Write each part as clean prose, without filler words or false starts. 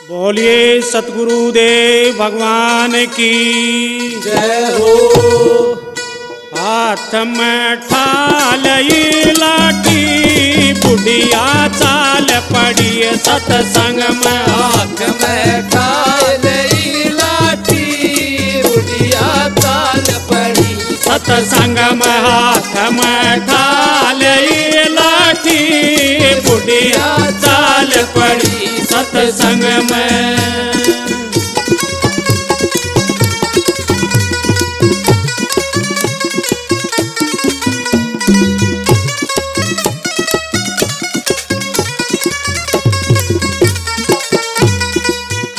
बोलिए सतगुरुदेव भगवान की जय हो। हाथ में ठालई लाठी बुढ़िया चाल पड़ी सतसंग में। हाथ में ठालई लाठी बुढ़िया चाल पड़ी सतसंग में। हाथ में ठालई लाठी बुढ़िया चाल पड़ी सतसंग में।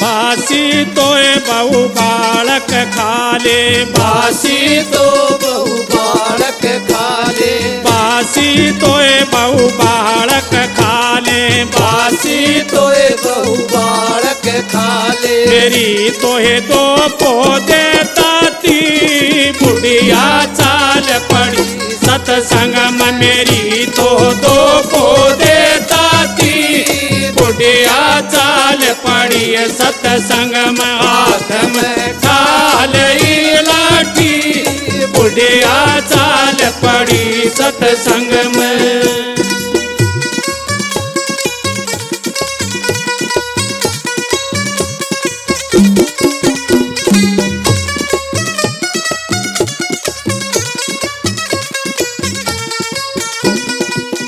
बासी तोए बहु बालक खाले बासी तो बहु बालक खाले बासी तोए बहु बालक खाले बासी तोए बहु बालक खाले मेरी तोहे दो पौधे ताती बुढ़िया चाल पड़ी सतसंग में। मेरी तो दो पौधे ताती बुढ़िया चाल पड़ी सतसंग में। हाथ में ठालई लाठी बुढ़िया चाल पड़ी सतसंग में।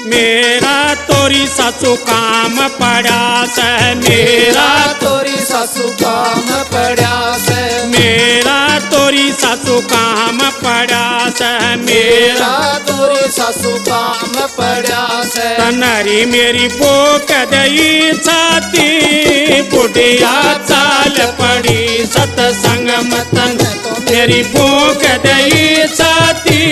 मेरा तोरी सासू काम पड़ा से मेरा तोरी सासू काम पड़ा से मेरा तोरी सासू काम पड़ा से मेरा तोरी सासू काम पड़ा से तनरी मेरी पोक दई छाती बुढ़िया चाल पड़ी सतसंग मतन। मेरी पोक दई छाती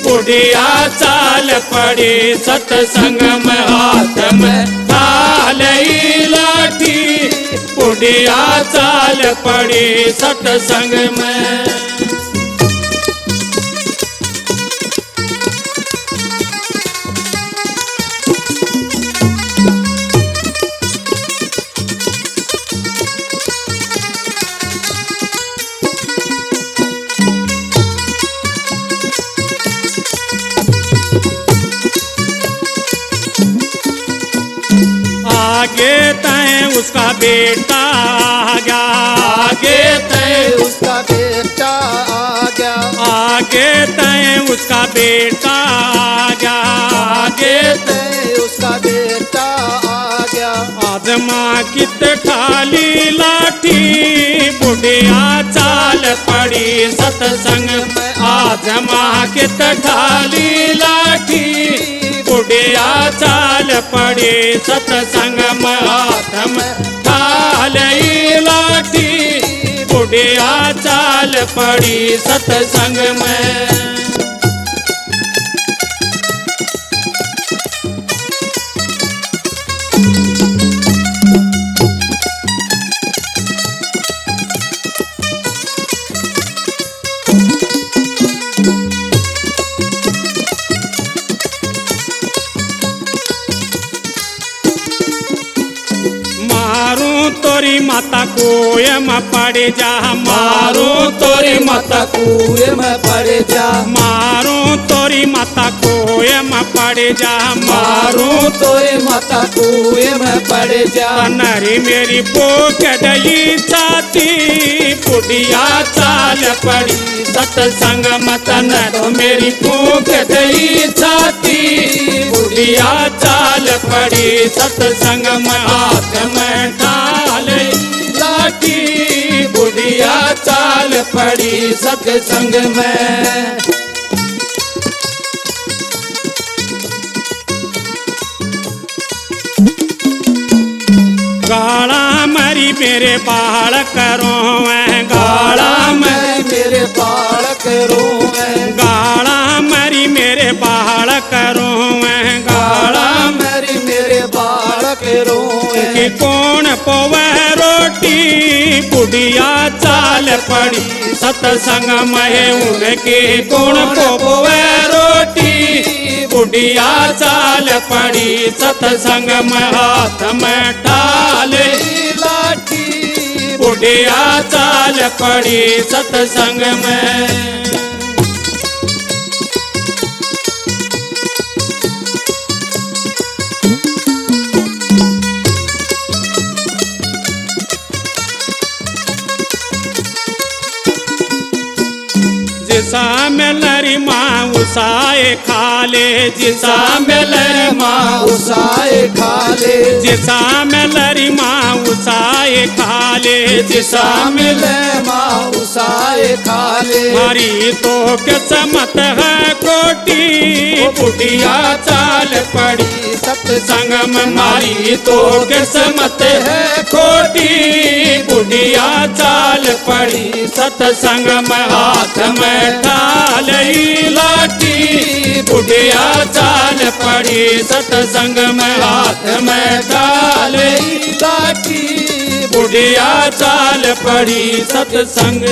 बुढ़िया चाल पड़ी सतसंग में। हाथ में ठालई लाठी बुढ़िया चाल पड़ी सतसंग में। आगे तय उसका बेटा आ गया आगे तय उसका बेटा आ गया आगे तय उसका बेटा आ गया आगे तय उसका बेटा आ गया आज माँ कित ठाली लाठी बुढ़िया चाल पड़ी सतसंग में। आज माँ कित ठाली लाठी बुढ़िया चाल पड़ी सतसंग में। हाथ में ठालई लाठी बुढ़िया चाल पड़ी सतसंग में। मारू तोरी माता कोयम पड़ जा मारो तोरी माता कुएं में पड़ जा मारू तोरी माता कोयम पड़ जा मारो तोरी माता कुएं में पड़ जा नरी मेरी पोक दई छाती बुढ़िया चाल पड़ी सतसंग मतन। तो मेरी पोक दई छाती बुढ़िया चाल पड़ी सतसंग में। हाथ में ठालई लाठी बुढ़िया चाल पड़ी सत्संग में। गाड़ा मरी मेरे बाल करो गाड़ा में मेरे बालक रोवे गाड़ा मरी मेरे बाल करो गाड़ा मेरी मेरे बालक रोवे कि कौन पोवे रोटी बुढ़िया चाल पड़ी सतसंग में। उनके कौन पोवे रोटी बुढ़िया चाल पड़ी सतसंग में। हाथ में ठाले लाठी बुढ़िया चाल पड़ी सत्संग में। जिसा में लरी माँ उसाए खाले, जिसा में लरी माँ उसाए खाले, जिसा में लरी माँ उसाए खाले, जिसा मिले माँ उसाए खाले। मारी तो किस्मत है कोटी, बुढ़िया चाल पड़ी सत्संग में। मारी तो किस्मत है कोटी, बुढ़िया चाल पड़ी सत्संग में। हाथ में ढाल लाठी, बुढ़िया चाल पड़ी सत्संग में। हाथ में ढाल लाठी, बुढ़िया चाल पड़ी सत्संग।